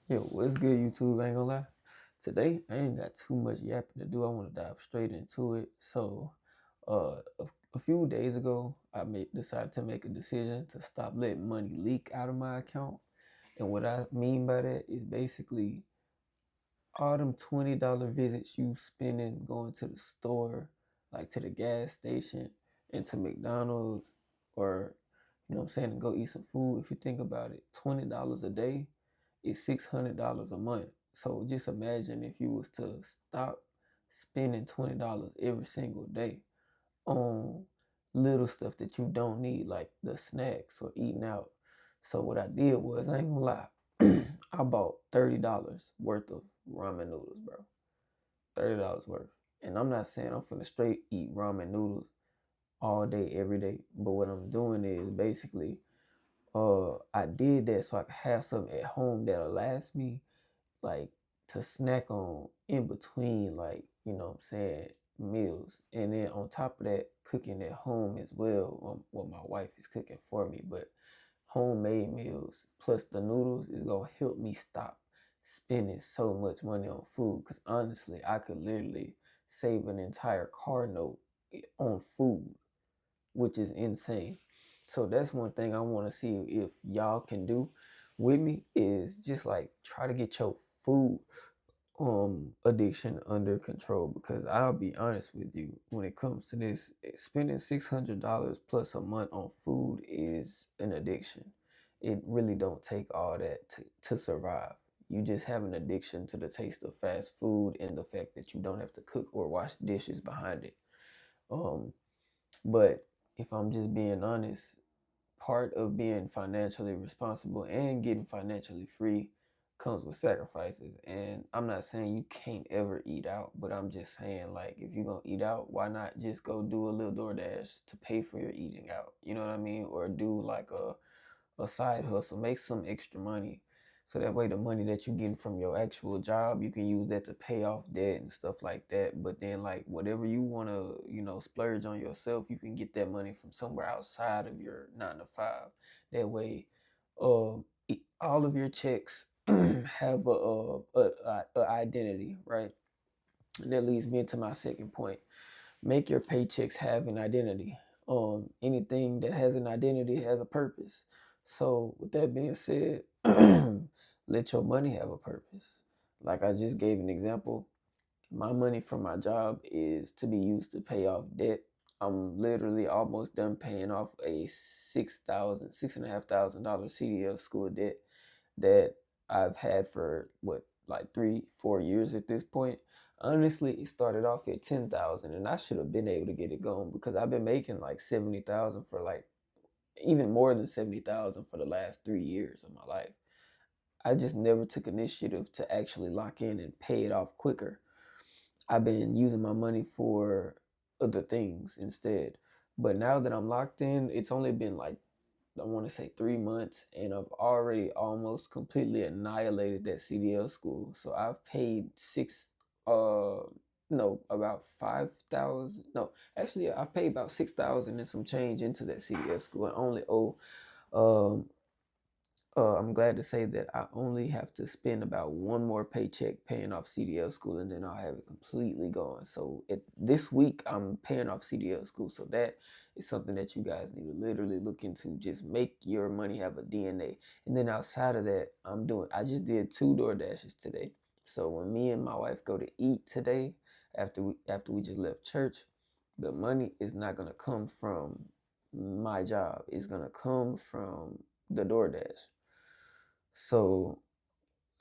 Yo, what's good, YouTube? I ain't gonna lie. Today, I ain't got too much yapping to do. I want to dive straight into it. A few days ago, decided to make a decision to stop letting money leak out of my account. And what I mean by that is basically all them $20 visits you spending going to the store, like to the gas station and to McDonald's, or you know what I'm saying, to go eat some food. If you think about it, $20 a day is $600 a month. So just imagine if you was to stop spending $20 every single day on little stuff that you don't need, like the snacks or eating out. So what I did was, I ain't gonna lie, I bought $30 worth of ramen noodles, bro. $30 worth. And I'm not saying I'm finna straight eat ramen noodles all day, every day. But what I'm doing is basically, I did that so I could have something at home that'll last me, like, to snack on in between, like, you know what I'm saying, meals. And then on top of that, cooking at home as well. Well, my wife is cooking for me, but homemade meals plus the noodles is gonna help me stop spending so much money on food. Because honestly, I could literally save an entire car note on food, which is insane. So that's one thing I want to see if y'all can do with me, is just like try to get your food addiction under control. Because I'll be honest with you, when it comes to this, spending $600 plus a month on food is an addiction. It really don't take all that to survive. You just have an addiction to the taste of fast food and the fact that you don't have to cook or wash dishes behind it. um but if I'm just being honest, part of being financially responsible and getting financially free comes with sacrifices. And I'm not saying you can't ever eat out, but I'm just saying, like, if you're gonna eat out, why not just go do a little DoorDash to pay for your eating out? You know what I mean? Or do like a side hustle, make some extra money. So that way, the money that you're getting from your actual job, you can use that to pay off debt and stuff like that. But then, like, whatever you want to, splurge on yourself, you can get that money from somewhere outside of your 9 to 5. That way, all of your checks have a identity, right? And that leads me into my second point. Make your paychecks have an identity. Anything that has an identity has a purpose. So with that being said, let your money have a purpose. Like I just gave an example, my money from my job is to be used to pay off debt. I'm literally almost done paying off a $6,500 CDL school debt that I've had for what, like 3 4 years at this point. Honestly, it started off at 10,000, and I should have been able to get it going because I've been making like 70,000 for, like, even more than 70,000 for the last 3 years of my life. I just never took initiative to actually lock in and pay it off quicker. I've been using my money for other things instead. But now that I'm locked in, it's only been like, I want to say 3 months, and I've already almost completely annihilated that CDL school. So I've paid uh, no, about 5,000. No, actually, I've paid about 6,000 and some change into that CDL school. I only owe, um, I'm glad to say that I only have to spend about one more paycheck paying off CDL school, and then I'll have it completely gone. So this week I'm paying off CDL school. So that is something that you guys need to literally look into. Just make your money have a DNA. And then outside of that, I just did 2 DoorDashes today. So when me and my wife go to eat today, after we just left church, the money is not gonna come from my job. It's gonna come from the DoorDash. So,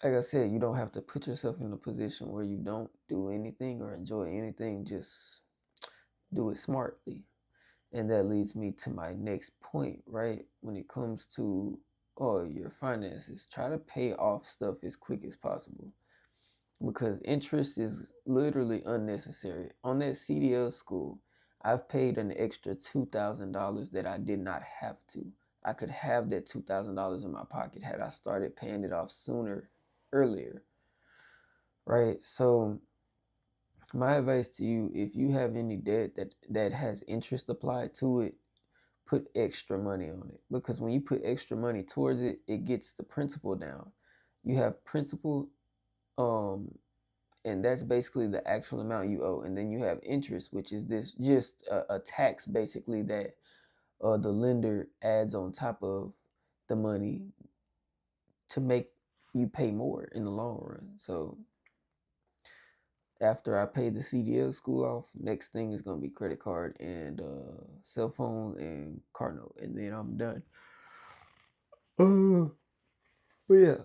like I said, you don't have to put yourself in a position where you don't do anything or enjoy anything. Just do it smartly. And that leads me to my next point, right? When it comes to your finances, try to pay off stuff as quick as possible because interest is literally unnecessary. On that CDL school, I've paid an extra $2,000 that I did not have to. I could have that $2,000 in my pocket had I started paying it off sooner, earlier, right? So my advice to you, if you have any debt that has interest applied to it, put extra money on it, because when you put extra money towards it, it gets the principal down. You have principal, um, and that's basically the actual amount you owe, and then you have interest, which is this just a tax basically that the lender adds on top of the money to make you pay more in the long run. So after I pay the CDL school off, next thing is gonna be credit card and cell phone and car note, and then I'm done. Uh, but yeah,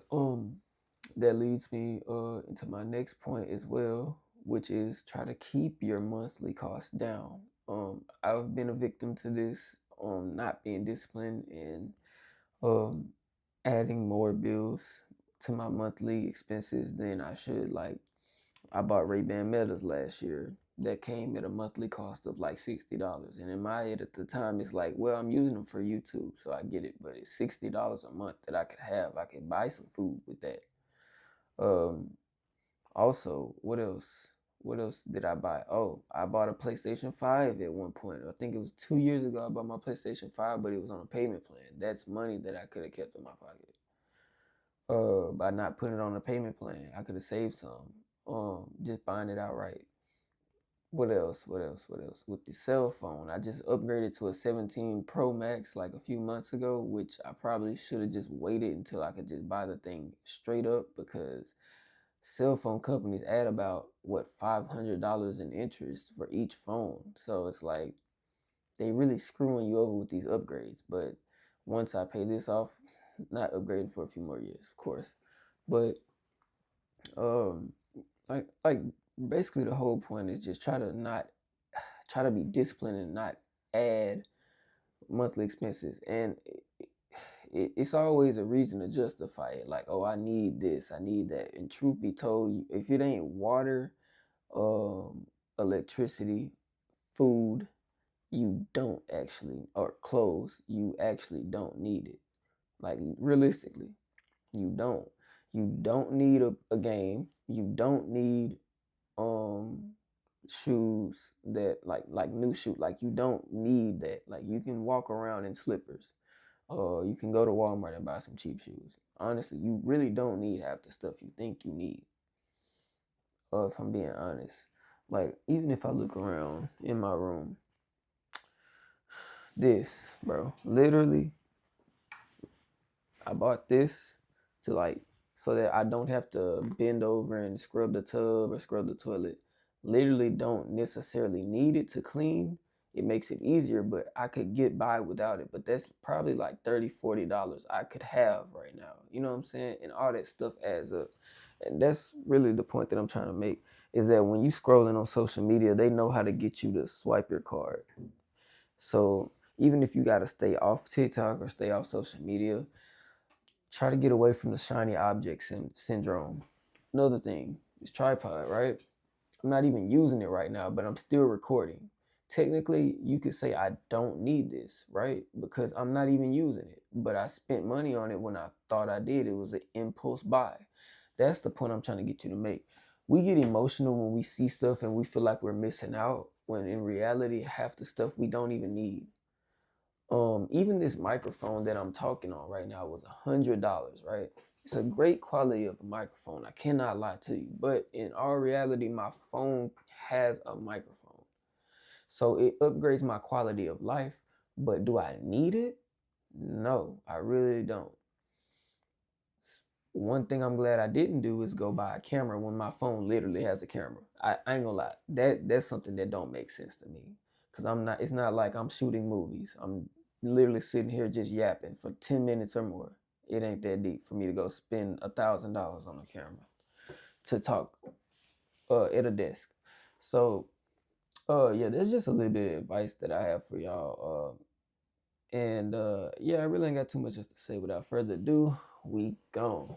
that leads me into my next point as well, which is try to keep your monthly costs down. I've been a victim to this, not being disciplined and um adding more bills to my monthly expenses than I should. Like I bought Ray-Ban Metas last year that came at a monthly cost of like $60. And in my head at the time, it's like, well, I'm using them for YouTube, so I get it. But it's $60 a month that I could have. I could buy some food with that. Um, Also, what else? What else did I buy? Oh, I bought a PlayStation 5 at one point. I think it was 2 years ago I bought my PlayStation 5, but it was on a payment plan. That's money that I could have kept in my pocket. By not putting it on a payment plan. I could have saved some. Just buying it outright. What else? What else? What else? With the cell phone, I just upgraded to a 17 Pro Max like a few months ago, which I probably should have just waited until I could just buy the thing straight up because cell phone companies add about what $500 in interest for each phone. So it's like they really screwing you over with these upgrades. But once I pay this off, not upgrading for a few more years, of course. But um, like basically the whole point is just try to be disciplined and not add monthly expenses. And it's always a reason to justify it. Like, oh, I need this, I need that. And truth be told, if it ain't water, um, electricity, food, you don't actually, or clothes, you actually don't need it. Like realistically, you don't. You don't need a game. You don't need um shoes that like new shoe. Like you don't need that. Like you can walk around in slippers. You can go to Walmart and buy some cheap shoes. Honestly, you really don't need half the stuff you think you need. If I'm being honest, like even if I look around in my room, this bro, literally, I bought this to like so that I don't have to bend over and scrub the tub or scrub the toilet. Literally don't necessarily need it to clean. It makes it easier, but I could get by without it. But that's probably like $30, $40 I could have right now. You know what I'm saying? And all that stuff adds up. And that's really the point that I'm trying to make is that when you scrolling on social media, they know how to get you to swipe your card. So even if you got to stay off TikTok or stay off social media, try to get away from the shiny object syndrome. Another thing is tripod, right? I'm not even using it right now, but I'm still recording. Technically, you could say I don't need this, right? Because I'm not even using it, but I spent money on it when I thought I did. It was an impulse buy. That's the point I'm trying to get you to make. We get emotional when we see stuff and we feel like we're missing out, when in reality, half the stuff we don't even need. Even this microphone that I'm talking on right now was $100, right? It's a great quality of a microphone. I cannot lie to you. But in all reality, my phone has a microphone. So it upgrades my quality of life. But do I need it? No, I really don't. One thing I'm glad I didn't do is go buy a camera when my phone literally has a camera. I ain't gonna lie. That's something that don't make sense to me. Cause I'm not it's not like I'm shooting movies. I'm literally sitting here just yapping for 10 minutes or more. It ain't that deep for me to go spend $1,000 on a camera to talk at a desk. So yeah, that's just a little bit of advice that I have for y'all. And yeah, I really ain't got too much else to say. Without further ado, we gone.